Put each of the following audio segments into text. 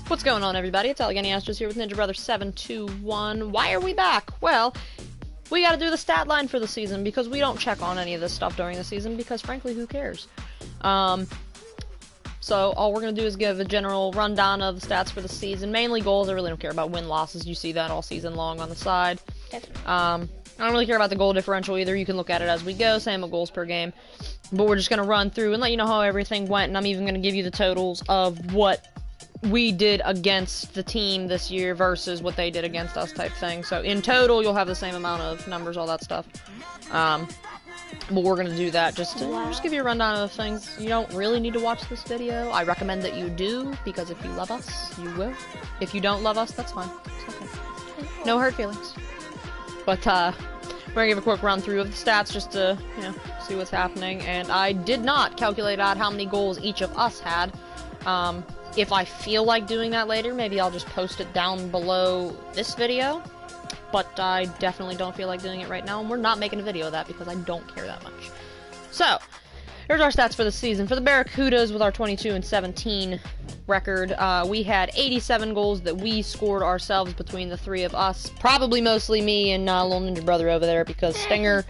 What's going on, everybody? It's Allegheny Astros here with Ninja Brother 721. Why are we back? Well, we gotta do the stat line for the season because we don't check on any of this stuff during the season because, frankly, who cares? So all we're gonna do is give a general rundown of the stats for the season. Mainly goals. I really don't care about win-losses. You see that all season long on the side. I don't really care about the goal differential either. You can look at it as we go. Same with goals per game. But we're just gonna run through and let you know how everything went, and I'm even gonna give you the totals of what we did against the team this year versus what they did against us type thing. So in total, you'll have the same amount of numbers, all that stuff. But we're going to do that just to just give you a rundown of things. You don't really need to watch this video. I recommend that you do, because if you love us, you will. If you don't love us, that's fine. It's okay. No hurt feelings. But we're going to give a quick run through of the stats just to, you know, see what's happening. And I did not calculate out how many goals each of us had. If I feel like doing that later, maybe I'll just post it down below this video. But I definitely don't feel like doing it right now, and we're not making a video of that because I don't care that much. So, here's our stats for the season. For the Barracudas, with our 22-17 record, we had 87 goals that we scored ourselves between the three of us. Probably mostly me and little Ninja Brother over there, because Stinger,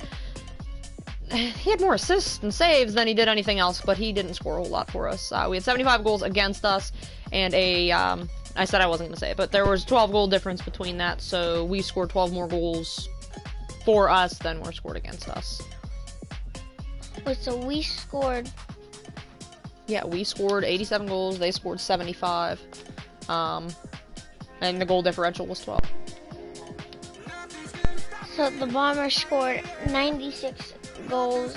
he had more assists and saves than he did anything else, but he didn't score a whole lot for us. We had 75 goals against us, and I said I wasn't going to say it, but there was 12 goal difference between that, so we scored 12 more goals for us than were scored against us. Wait, so we scored... Yeah, we scored 87 goals, they scored 75, and the goal differential was 12. So the Bombers scored 96 goals,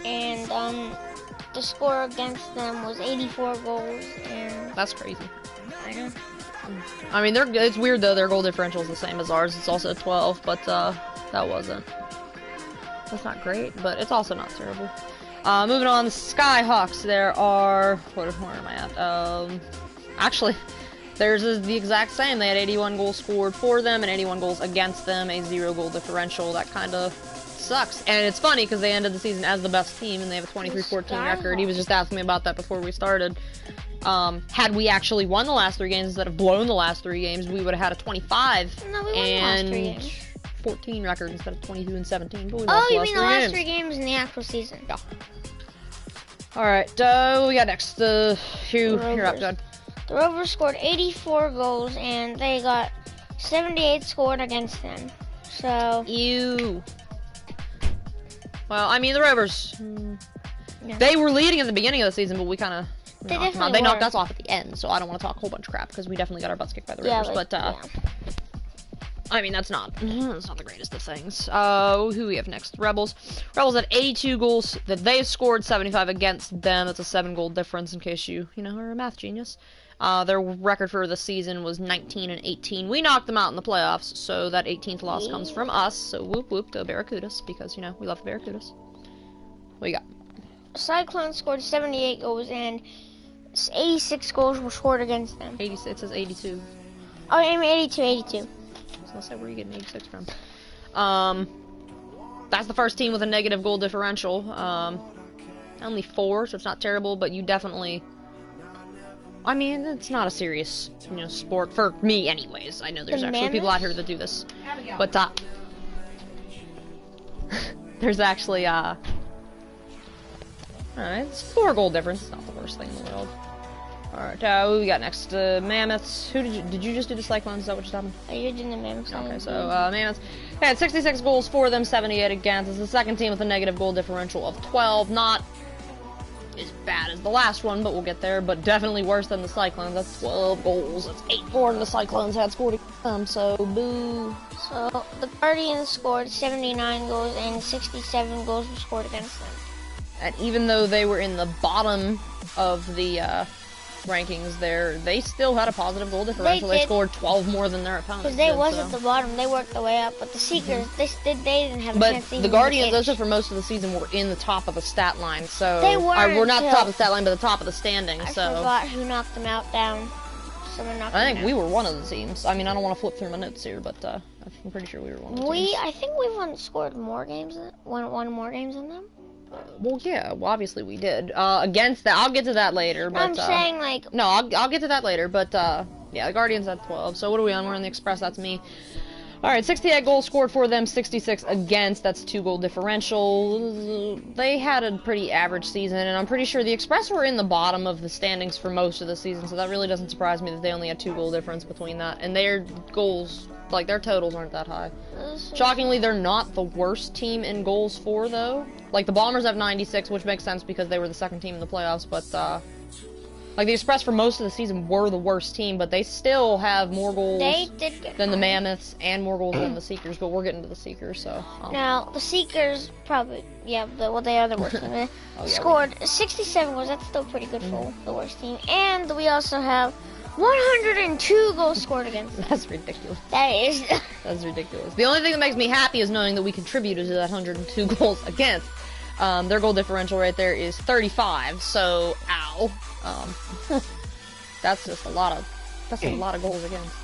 and the score against them was 84 goals, and... That's crazy. I know. I mean, it's weird though, their goal differential is the same as ours. It's also 12, but that wasn't. That's not great, but it's also not terrible. Moving on, the Skyhawks, there are... Where am I at? Actually, theirs is the exact same. They had 81 goals scored for them and 81 goals against them, a 0 goal differential. That kind of sucks. And it's funny because they ended the season as the best team and they have a 23-14 record. He was just asking me about that before we started. Had we actually won the last 3 games instead of blown the last 3 games, we would have had a 25 no, we won the last 3 games. 14 record instead of 22-17. But we oh, lost you mean the last 3 games. games in the actual season? Yeah. Alright, we got next. Hugh, you're up, good. The Rovers scored 84 goals and they got 78 scored against them. So... Ew. Well, I mean, the Rovers, yeah. They were leading at the beginning of the season, but we kind of... They knocked us off at the end, so I don't want to talk a whole bunch of crap, because we definitely got our butts kicked by the Rovers, but, I mean, that's not the greatest of things. Who we have next? Rebels. Rebels had 82 goals that they scored, 75 against them. That's a 7-goal difference, in case you are a math genius. Their record for the season was 19-18. We knocked them out in the playoffs, so that 18th loss comes from us, so whoop whoop, go Barracudas, because, we love the Barracudas. What you got? Cyclones scored 78 goals, and 86 goals were scored against them. 86, it says 82. Oh, I mean 82. I was gonna say, where are you getting 86 from? That's the first team with a negative goal differential. Only 4, so it's not terrible, but you definitely... I mean, it's not a serious, sport for me anyways. I know there's actually people out here that do this. But, there's actually, alright, it's 4 goal difference. It's not the worst thing in the world. Alright, who we got next? Mammoths. Who did you just do the Cyclones? Is that what just happened? You're doing the Mammoths. Okay, so, Mammoths. They had 66 goals for them, 78 against. It's the second team with a negative goal differential of 12. Not as bad as the last one, but we'll get there. But definitely worse than the Cyclones. That's 12 goals. That's 8 more than the Cyclones had scored against them, so boo. So, the Guardians scored 79 goals, and 67 goals were scored against them. And even though they were in the bottom of the rankings there, they still had a positive goal differential. They scored 12 more than their opponents. Because they was at the bottom, they worked their way up. But the Seekers, they didn't have a chance. But the Guardians, also for most of the season, were in the top of the stat line. So they we're not the top of the stat line, but the top of the standing. I forgot who knocked them out down. Someone knocked them out. I think we were one of the teams. I mean, I don't want to flip through my notes here, but I'm pretty sure we were one of the teams. I think we've scored more games, won more games than them. Well, yeah, well, obviously we did. Against that, I'll get to that later. But, I'm saying, like... No, I'll get to that later, but, yeah, the Guardians at 12. So what are we on? We're on the Express, that's me. Alright, 68 goals scored for them, 66 against. That's 2-goal differential. They had a pretty average season, and I'm pretty sure the Express were in the bottom of the standings for most of the season, so that really doesn't surprise me that they only had 2-goal difference between that. And their goals, like, their totals aren't that high. Shockingly, they're not the worst team in goals for, though. Like, the Bombers have 96, which makes sense because they were the second team in the playoffs, but, like, the Express for most of the season were the worst team, but they still have more goals than the Mammoths and more goals than the Seekers, but we're getting to the Seekers, so... Now, the Seekers probably, yeah, they are the worst team. Scored 67 goals, that's still pretty good for the worst team. And we also have 102 goals scored against them. That's ridiculous. That is... That's ridiculous. The only thing that makes me happy is knowing that we contributed to that 102 goals against. Their goal differential right there is 35, so, ow. That's just a lot of goals against.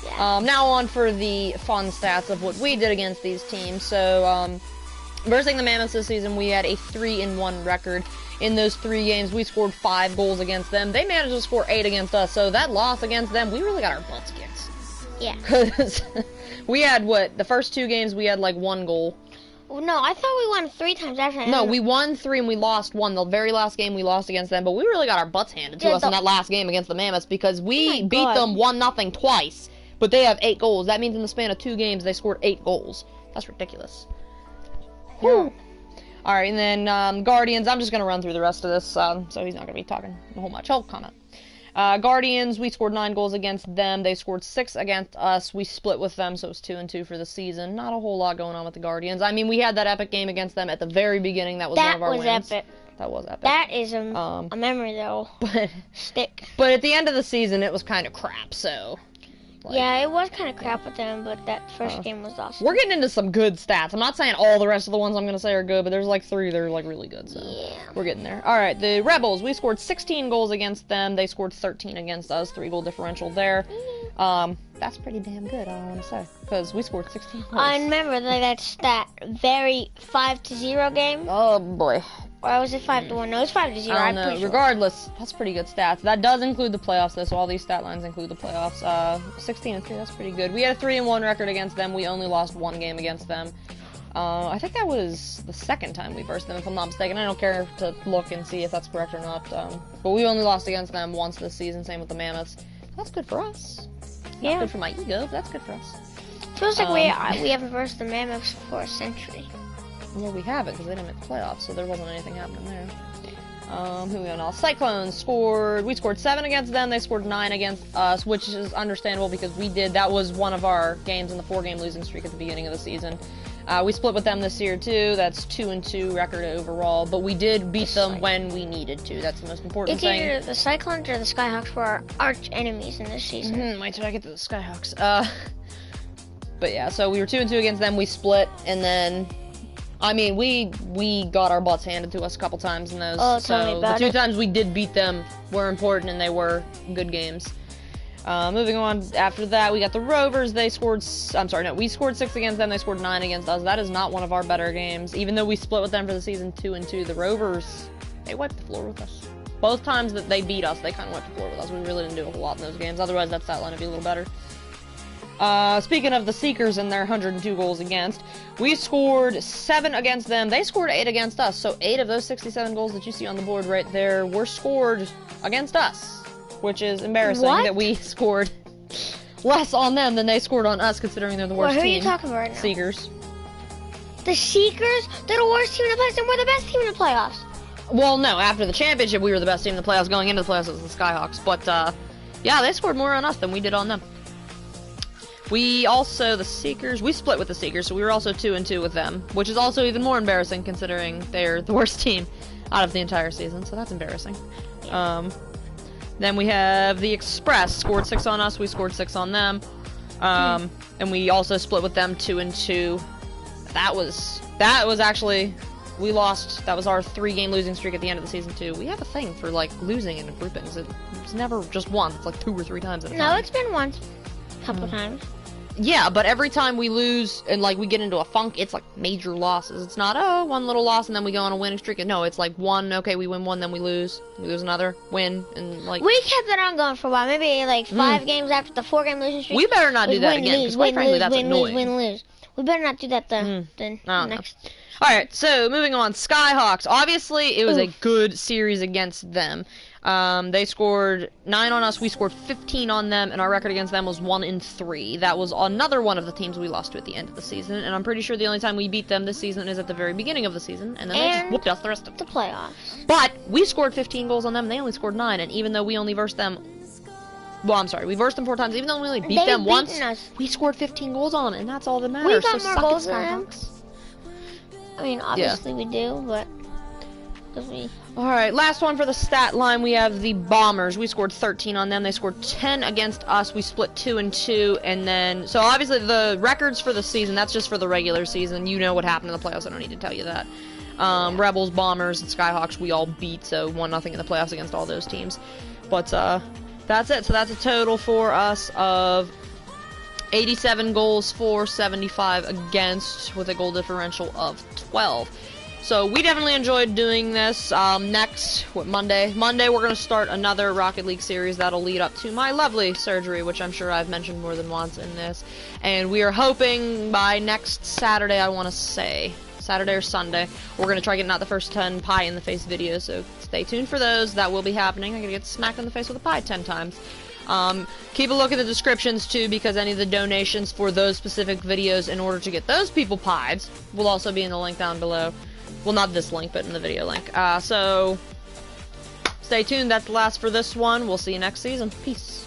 Yeah. Now on for the fun stats of what we did against these teams. So, versus the Mammoths this season, we had a 3-1 record. In those 3 games, we scored 5 goals against them. They managed to score 8 against us, so that loss against them, we really got our butts kicked. Yeah. Because we had, the first 2 games, we had, 1 goal. No, I thought we won 3 times after that. No, we won 3 and we lost 1. The very last game we lost against them, but we really got our butts handed to us in that last game against the Mammoths because we beat them 1-0 twice, but they have 8 goals. That means in the span of 2 games, they scored 8 goals. That's ridiculous. Whew. Alright, and then Guardians, I'm just going to run through the rest of this, so he's not going to be talking a whole much. He'll comment. Guardians, we scored 9 goals against them. They scored 6 against us. We split with them, so it was 2-2 for the season. Not a whole lot going on with the Guardians. I mean, we had that epic game against them at the very beginning. That was one of our wins. Epic. That was epic. That is a memory that'll stick. But at the end of the season, it was kind of crap, so... yeah, it was kind of crap with them, but that first game was awesome. We're getting into some good stats. I'm not saying all the rest of the ones I'm going to say are good, but there's 3 that are really good, so we're getting there. Alright, the Rebels, we scored 16 goals against them. They scored 13 against us, 3-goal differential there. That's pretty damn good, I want to say, because we scored 16 goals. I remember that very 5-0 game. Oh, boy. Or was it 5-1? No, it's 5-0. I don't know. Sure. Regardless, that's pretty good stats. That does include the playoffs, though, so all these stat lines include the playoffs. 16-3, that's pretty good. We had a 3-1 record against them. We only lost 1 game against them. I think that was the second time we versed them, if I'm not mistaken. I don't care to look and see if that's correct or not. But we only lost against them once this season, same with the Mammoths. That's good for us. Yeah. That's good for my ego. That's good for us. Feels like we haven't versed the Mammoths for a century. Well, we haven't, because they didn't make the playoffs, so there wasn't anything happening there. Who we on all? Cyclones we scored 7 against them, they scored 9 against us, which is understandable because that was one of our games in the 4-game losing streak at the beginning of the season. We split with them this year, too. That's 2-2 record overall, but we did beat them when we needed to. That's the most important thing. It's either the Cyclones or the Skyhawks were our arch enemies in this season. Wait till I get to the Skyhawks. But yeah, so we were 2-2 against them, we split, and then... I mean, we got our butts handed to us a couple times in those. Oh, tell me about the 2 times we did beat them were important, and they were good games. Moving on, after that, we got the Rovers. We scored 6 against them. They scored 9 against us. That is not one of our better games. Even though we split with them for the season 2-2, the Rovers, they wiped the floor with us. Both times that they beat us, they kind of wiped the floor with us. We really didn't do a whole lot in those games. Otherwise, that stat line would be a little better. Speaking of the Seekers and their 102 goals against, we scored 7 against them. They scored 8 against us. So 8 of those 67 goals that you see on the board right there were scored against us, which is embarrassing that we scored less on them than they scored on us, considering they're the worst team. Who are you talking about right now? Seekers. The Seekers? They're the worst team in the playoffs, and we're the best team in the playoffs. Well, no, after the championship, we were the best team in the playoffs. Going into the playoffs, it was the Skyhawks. But, yeah, they scored more on us than we did on them. The Seekers, we split with the Seekers, so we were also 2-2 with them, which is also even more embarrassing considering they're the worst team out of the entire season, so that's embarrassing. Then we have the Express, scored 6 on us, we scored 6 on them, and we also split with them 2-2. That was actually, we lost, that was our 3-game losing streak at the end of the season too. We have a thing for, losing in groupings. It's never just once, it's 2 or 3 times at a time. No, it's been once. A couple times. Yeah, but every time we lose and like we get into a funk, it's like major losses. It's not one little loss and then we go on a winning streak. No, it's like one. Okay, we win one, then we lose another, win, and like we kept it on going for a while. Maybe like 5 games after the 4-game losing streak. We better not do that again. Because quite frankly, that's annoying. Lose. We better not do that then next. All right, so moving on, Skyhawks. Obviously, it was a good series against them. They scored 9 on us. We scored 15 on them, and our record against them was 1-3. That was another one of the teams we lost to at the end of the season, and I'm pretty sure the only time we beat them this season is at the very beginning of the season, and then they just whooped us the rest of the playoffs. But we scored 15 goals on them, and they only scored 9, and even though we only versed them... Well, I'm sorry, we versed them 4 times. Even though we only beat them once, we scored 15 goals on them, and that's all that matters. We got more goals than them. I mean, obviously we do, but... Alright, last one for the stat line. We have the Bombers. We scored 13 on them. They scored 10 against us. We split 2-2, and then... So, obviously, the records for the season, that's just for the regular season. You know what happened in the playoffs. I don't need to tell you that. Rebels, Bombers, and Skyhawks, we all beat, so 1-0 in the playoffs against all those teams. But, that's it. So, that's a total for us of 87 goals for, 75 against, with a goal differential of 12. So we definitely enjoyed doing this. Monday? Monday we're going to start another Rocket League series that'll lead up to my lovely surgery, which I'm sure I've mentioned more than once in this. And we are hoping by next Saturday, I want to say, Saturday or Sunday, we're going to try getting out the first 10 pie in the face videos, so stay tuned for those. That will be happening. I'm going to get smacked in the face with a pie 10 times. Keep a look at the descriptions too, because any of the donations for those specific videos in order to get those people pies will also be in the link down below. Well, not this link, but in the video link. So, stay tuned. That's the last for this one. We'll see you next season. Peace.